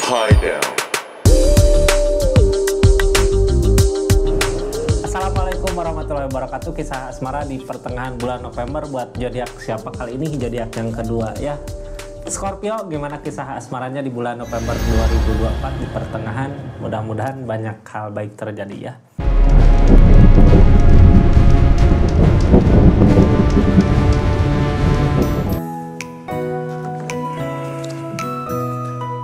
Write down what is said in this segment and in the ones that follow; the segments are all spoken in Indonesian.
Hideout. Assalamualaikum warahmatullahi wabarakatuh. Kisah asmara di pertengahan bulan November buat zodiak siapa kali ini? Zodiak yang kedua ya. Scorpio, gimana kisah asmaranya di bulan November 2024 di pertengahan? Mudah-mudahan banyak hal baik terjadi ya.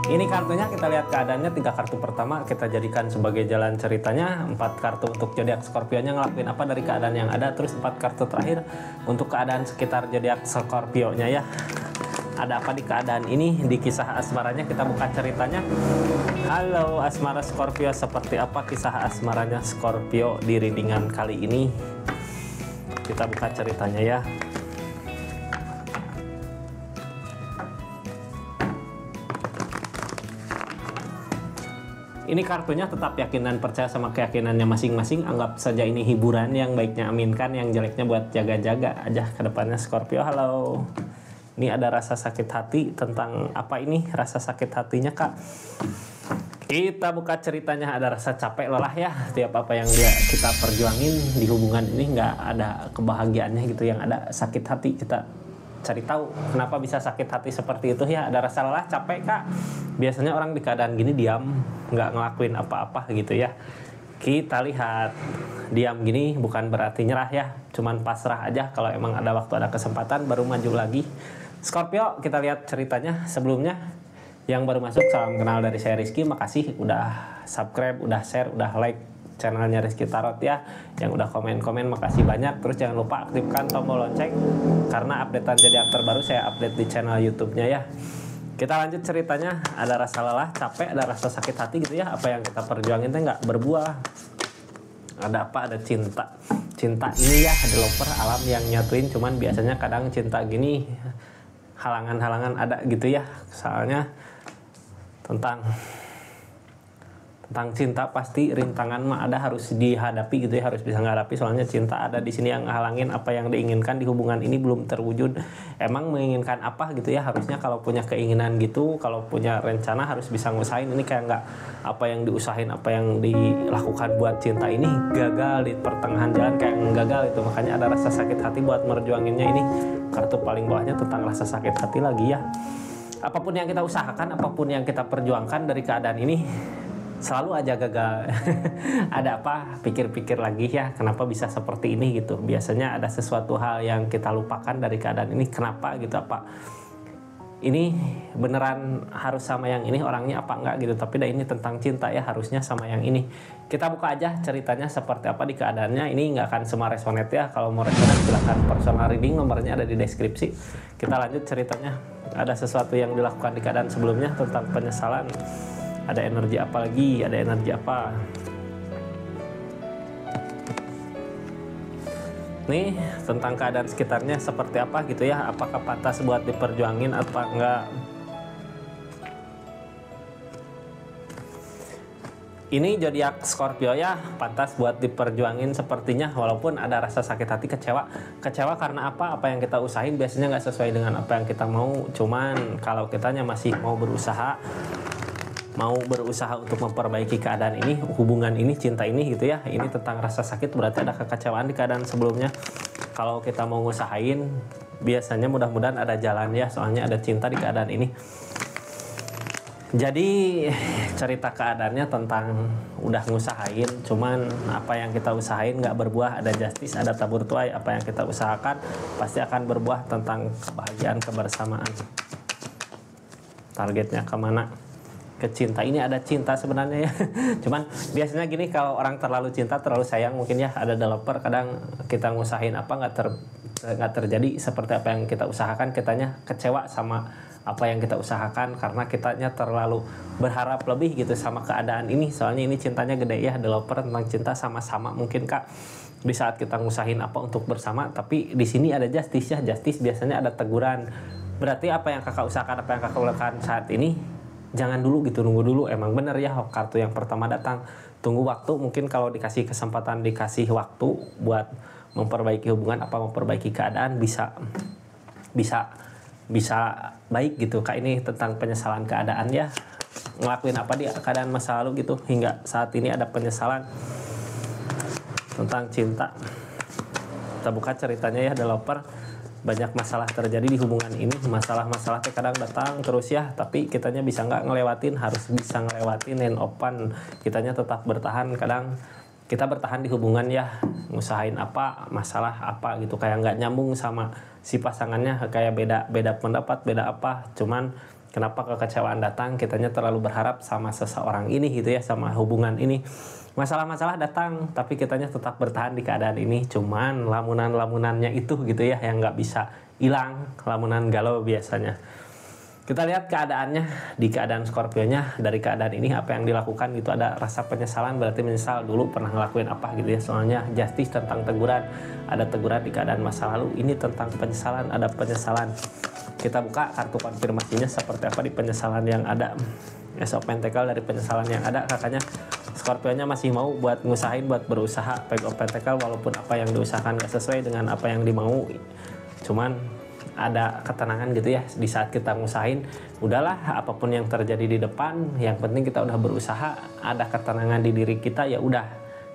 Ini kartunya kita lihat keadaannya. 3 kartu pertama kita jadikan sebagai jalan ceritanya. 4 kartu untuk zodiak Scorpio-nya ngelakuin apa dari keadaan yang ada. Terus 4 kartu terakhir untuk keadaan sekitar zodiak Scorpio-nya ya. Ada apa di keadaan ini, di kisah asmaranya? Kita buka ceritanya. Halo asmara Scorpio, seperti apa kisah asmaranya Scorpio di readingan kali ini? Kita buka ceritanya ya. Ini kartunya tetap yakin dan percaya sama keyakinannya masing-masing. Anggap saja ini hiburan, yang baiknya aminkan, yang jeleknya buat jaga-jaga aja ke depannya Scorpio. Halo. Ini ada rasa sakit hati. Tentang apa ini rasa sakit hatinya, Kak? Kita buka ceritanya. Ada rasa capek, lelah ya. Tiap apa yang kita perjuangin di hubungan ini nggak ada kebahagiaannya gitu. Yang ada sakit hati. Kita cari tahu kenapa bisa sakit hati seperti itu ya. Ada rasa lelah, capek, Kak. Biasanya orang di keadaan gini diam, nggak ngelakuin apa-apa gitu ya. Kita lihat diam gini bukan berarti nyerah ya, cuman pasrah aja. Kalau emang ada waktu, ada kesempatan, baru maju lagi. Scorpio, kita lihat ceritanya. Sebelumnya yang baru masuk, salam kenal dari saya Rizky. Makasih udah subscribe, udah share, udah like channelnya Rizky Tarot ya. Yang udah komen-komen, makasih banyak. Terus jangan lupa aktifkan tombol lonceng, karena updatean zodiak terbaru saya update di channel YouTube-nya ya. Kita lanjut ceritanya. Ada rasa lelah, capek, ada rasa sakit hati gitu ya. Apa yang kita perjuangin itu nggak berbuah. Ada apa? Ada cinta. Cinta ini ya developer alam yang nyatuin. Cuman biasanya kadang cinta gini halangan-halangan ada gitu ya. Soalnya tentang cinta pasti rintangan mah ada, harus dihadapi gitu ya, harus bisa menghadapi. Soalnya cinta ada di sini yang ngehalangin apa yang diinginkan di hubungan ini belum terwujud. Emang menginginkan apa gitu ya, harusnya kalau punya keinginan gitu, kalau punya rencana harus bisa ngusahain. Ini kayak nggak apa yang diusahain, apa yang dilakukan buat cinta ini gagal di pertengahan jalan, kayak gagal itu. Makanya ada rasa sakit hati buat merjuanginnya. Ini kartu paling bawahnya tentang rasa sakit hati lagi ya. Apapun yang kita usahakan, apapun yang kita perjuangkan dari keadaan ini selalu aja gagal. Ada apa? Pikir-pikir lagi ya, kenapa bisa seperti ini gitu. Biasanya ada sesuatu hal yang kita lupakan dari keadaan ini. Kenapa gitu? Apa ini beneran harus sama yang ini orangnya apa enggak gitu. Tapi dah ini tentang cinta ya, harusnya sama yang ini. Kita buka aja ceritanya seperti apa di keadaannya. Ini nggak akan semua resonate ya. Kalau mau resonate silahkan personal reading, nomornya ada di deskripsi. Kita lanjut ceritanya. Ada sesuatu yang dilakukan di keadaan sebelumnya tentang penyesalan. Ada energi apa lagi? Ada energi apa? Nih, tentang keadaan sekitarnya seperti apa gitu ya. Apakah pantas buat diperjuangin apa enggak? Ini zodiak Scorpio ya, pantas buat diperjuangin sepertinya. Walaupun ada rasa sakit hati, kecewa karena apa yang kita usahain biasanya nggak sesuai dengan apa yang kita mau. Cuman kalau kitanya masih mau berusaha untuk memperbaiki keadaan ini, hubungan ini, cinta ini gitu ya. Ini tentang rasa sakit, berarti ada kekecewaan di keadaan sebelumnya. Kalau kita mau ngusahain, biasanya mudah-mudahan ada jalan ya, soalnya ada cinta di keadaan ini. Jadi cerita keadaannya tentang udah ngusahain, cuman apa yang kita usahain nggak berbuah. Ada justice, ada tabur tuai. Apa yang kita usahakan pasti akan berbuah tentang kebahagiaan, kebersamaan. Targetnya kemana? Ke cinta. Ini ada cinta sebenarnya ya. Cuman biasanya gini, kalau orang terlalu cinta, terlalu sayang mungkin ya, ada developer kadang kita ngusahain apa nggak terjadi seperti apa yang kita usahakan. Kitanya kecewa sama apa yang kita usahakan karena kitanya terlalu berharap lebih gitu sama keadaan ini. Soalnya ini cintanya gede ya, developer tentang cinta sama-sama mungkin, Kak. Di saat kita ngusahin apa untuk bersama, tapi di sini ada justice ya. Justice biasanya ada teguran. Berarti apa yang kakak usahakan, apa yang kakak lakukan saat ini, jangan dulu gitu, nunggu dulu. Emang bener ya, kartu yang pertama datang. Tunggu waktu, mungkin kalau dikasih kesempatan, dikasih waktu buat memperbaiki hubungan, apa memperbaiki keadaan, bisa baik gitu, Kak. Ini tentang penyesalan keadaan ya. ngelakuin apa di keadaan masa lalu gitu hingga saat ini ada penyesalan tentang cinta. Kita buka ceritanya ya, developer banyak masalah terjadi di hubungan ini. Masalah-masalah kadang datang terus ya, tapi kitanya bisa nggak ngelewatin, harus bisa ngelewatin and open. Kitanya tetap bertahan, kadang kita bertahan di hubungan ya, ngusahain apa, masalah apa gitu, kayak nggak nyambung sama si pasangannya, kayak beda pendapat, beda apa, cuman kenapa kekecewaan datang, kitanya terlalu berharap sama seseorang ini gitu ya, sama hubungan ini. Masalah-masalah datang, tapi kitanya tetap bertahan di keadaan ini. Cuman lamunan-lamunannya itu gitu ya, yang nggak bisa hilang, lamunan galau biasanya. Kita lihat keadaannya, di keadaan Scorpio-nya, dari keadaan ini apa yang dilakukan gitu, ada rasa penyesalan, berarti menyesal dulu pernah ngelakuin apa gitu ya. Soalnya justice tentang teguran, ada teguran di keadaan masa lalu, ini tentang penyesalan, ada penyesalan. Kita buka kartu konfirmasinya seperti apa di penyesalan yang ada. Ace of Pentacle dari penyesalan yang ada, kakaknya Scorpio-nya masih mau buat ngusahain, buat berusaha. Page of Pentacle, walaupun apa yang diusahakan gak sesuai dengan apa yang dimau, cuman ada ketenangan gitu ya di saat kita ngusahain. Udahlah, apapun yang terjadi di depan, yang penting kita udah berusaha, ada ketenangan di diri kita, ya udah,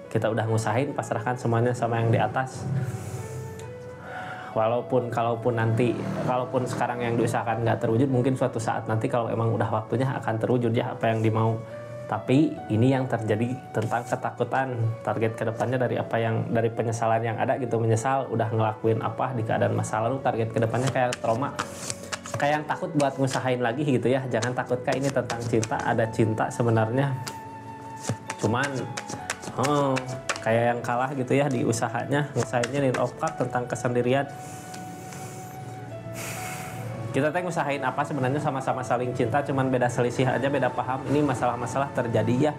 kita udah ngusahain, pasrahkan semuanya sama yang di atas. Kalaupun sekarang yang diusahakan nggak terwujud, mungkin suatu saat nanti kalau emang udah waktunya akan terwujud ya apa yang dimau. Tapi ini yang terjadi tentang ketakutan, target kedepannya dari penyesalan yang ada gitu, menyesal udah ngelakuin apa di keadaan masa lalu, target kedepannya kayak trauma, kayak yang takut buat ngusahain lagi gitu ya. Jangan takut, Kak, ini tentang cinta, ada cinta sebenarnya, cuman kayak yang kalah gitu ya di usahanya, ngusahainnya Nine of Cups tentang kesendirian. Kita ngusahain apa sebenarnya, sama-sama saling cinta, cuman beda selisih aja, beda paham. Ini masalah-masalah terjadi ya,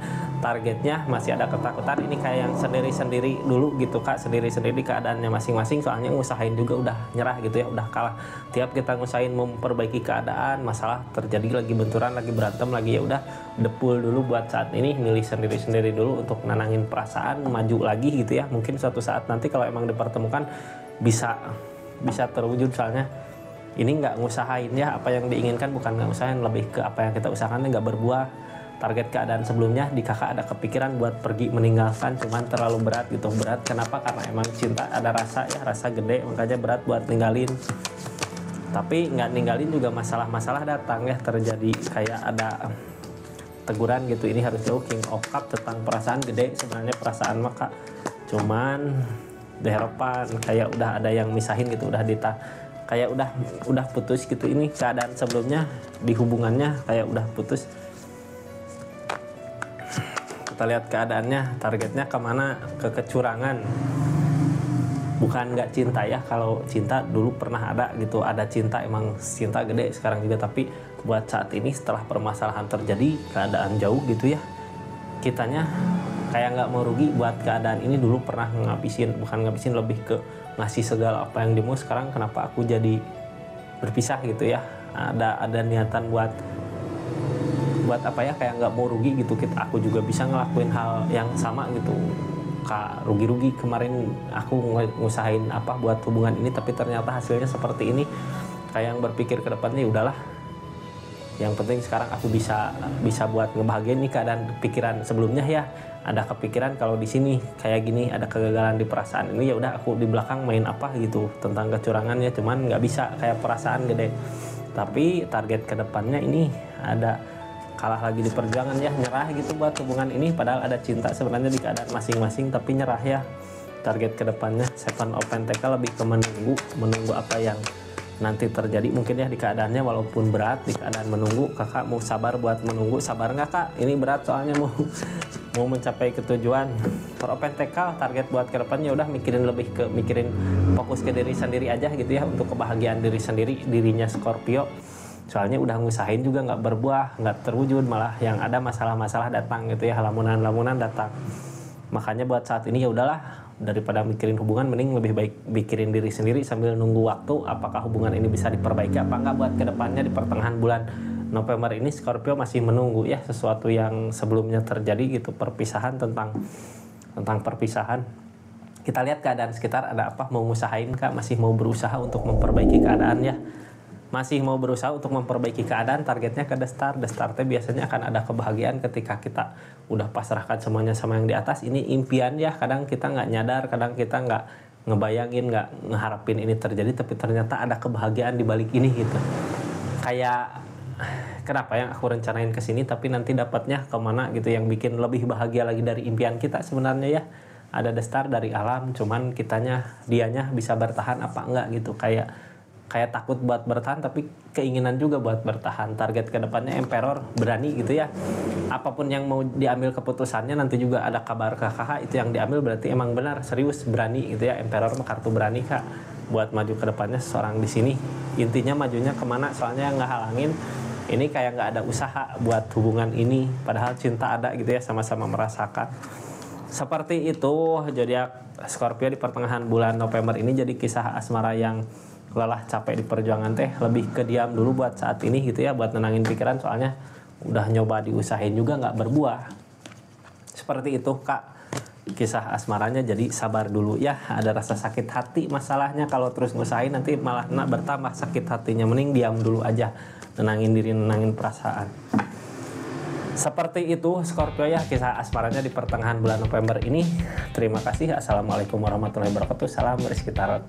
targetnya masih ada ketakutan. Ini kayak yang sendiri-sendiri dulu gitu, Kak, sendiri-sendiri di keadaannya masing-masing. Soalnya ngusahain juga udah nyerah gitu ya, udah kalah. Tiap kita ngusahain memperbaiki keadaan, masalah terjadi lagi, benturan lagi, berantem lagi, ya udah depul dulu buat saat ini, milih sendiri-sendiri dulu untuk nenangin perasaan, maju lagi gitu ya. Mungkin suatu saat nanti kalau emang dipertemukan bisa terwujud. Soalnya ini nggak ngusahain ya, apa yang diinginkan bukan nggak usahain, lebih ke apa yang kita usahakan nggak berbuah. Target keadaan sebelumnya di kakak ada kepikiran buat pergi meninggalkan, cuman terlalu berat gitu. Berat kenapa? Karena emang cinta ada rasa ya, rasa gede, makanya berat buat ninggalin. Tapi nggak ninggalin juga masalah-masalah datang ya, terjadi kayak ada teguran gitu, ini harus jauh. King of Cup tentang perasaan gede sebenarnya, perasaan maka cuman diharapan kayak udah ada yang misahin gitu, kayak udah putus gitu. Ini keadaan sebelumnya di hubungannya kayak udah putus. Kita lihat keadaannya, targetnya kemana, ke kecurangan, bukan nggak cinta ya. Kalau cinta dulu pernah ada gitu, ada cinta, emang cinta gede sekarang juga. Tapi buat saat ini setelah permasalahan terjadi, keadaan jauh gitu ya, kitanya kayak nggak mau rugi buat keadaan ini. Dulu pernah bukan ngabisin, lebih ke ngasih segala apa yang dimau. Sekarang kenapa aku jadi berpisah gitu ya, ada niatan buat apa ya, kayak nggak mau rugi gitu. Aku juga bisa ngelakuin hal yang sama gitu, Kak, rugi-rugi. Kemarin aku ngusahain apa buat hubungan ini, tapi ternyata hasilnya seperti ini. Kayak yang berpikir ke depannya, udahlah, yang penting sekarang aku bisa buat ngebahagiain nih keadaan. Pikiran sebelumnya ya, ada kepikiran kalau di sini kayak gini, ada kegagalan di perasaan ini, ya udah aku di belakang main apa gitu tentang kecurangan ya, cuman nggak bisa kayak perasaan gede. Tapi target kedepannya ini ada kalah lagi di perjuangan ya, nyerah gitu buat hubungan ini. Padahal ada cinta sebenarnya di keadaan masing-masing, tapi nyerah ya. Target kedepannya Seven of Pentacle, lebih ke menunggu apa yang nanti terjadi mungkin ya di keadaannya. Walaupun berat di keadaan menunggu, kakak mau sabar buat menunggu. Sabar nggak, Kak? Ini berat soalnya mau mencapai ketujuan. Four of Pentacle, target buat kedepannya udah mikirin fokus ke diri sendiri aja gitu ya, untuk kebahagiaan diri sendiri, dirinya Scorpio. Soalnya udah ngusahain juga nggak berbuah, nggak terwujud, malah yang ada masalah-masalah datang gitu ya, lamunan datang. Makanya buat saat ini ya udahlah, daripada mikirin hubungan, mending lebih baik mikirin diri sendiri sambil nunggu waktu, apakah hubungan ini bisa diperbaiki apa enggak buat kedepannya. Di pertengahan bulan November ini Scorpio masih menunggu ya sesuatu yang sebelumnya terjadi gitu, perpisahan, tentang perpisahan. Kita lihat keadaan sekitar ada apa, mau ngusahain, Kak, masih mau berusaha untuk memperbaiki keadaan ya. masih mau berusaha untuk memperbaiki keadaan, targetnya ke The Star teh biasanya akan ada kebahagiaan ketika kita udah pasrahkan semuanya sama yang di atas. Ini impian ya, kadang kita nggak nyadar, kadang kita nggak ngebayangin, nggak ngeharapin ini terjadi, tapi ternyata ada kebahagiaan di balik ini gitu. Kayak kenapa yang aku rencanain kesini tapi nanti dapatnya kemana gitu, yang bikin lebih bahagia lagi dari impian kita sebenarnya ya. Ada The Star dari alam, cuman dianya bisa bertahan apa enggak gitu, kayak takut buat bertahan tapi keinginan juga buat bertahan. Target kedepannya Emperor, berani gitu ya, apapun yang mau diambil keputusannya nanti juga ada kabar ke kakak itu yang diambil berarti emang benar serius berani gitu ya. Emperor mah kartu berani kak buat maju ke depannya seorang di sini. Intinya majunya kemana, soalnya nggak halangin ini, kayak nggak ada usaha buat hubungan ini padahal cinta ada gitu ya, sama-sama merasakan seperti itu. Zodiak Scorpio di pertengahan bulan November ini jadi kisah asmara yang lelah capek di perjuangan teh, lebih ke diam dulu buat saat ini gitu ya, buat nenangin pikiran, soalnya udah nyoba diusahain juga nggak berbuah. Seperti itu kak kisah asmaranya, jadi sabar dulu ya. Ada rasa sakit hati masalahnya, kalau terus ngusahain nanti malah bertambah sakit hatinya, mending diam dulu aja, nenangin diri, nenangin perasaan. Seperti itu Scorpio ya kisah asmaranya di pertengahan bulan November ini. Terima kasih. Assalamualaikum warahmatullahi wabarakatuh. Salam Rizky Tarot.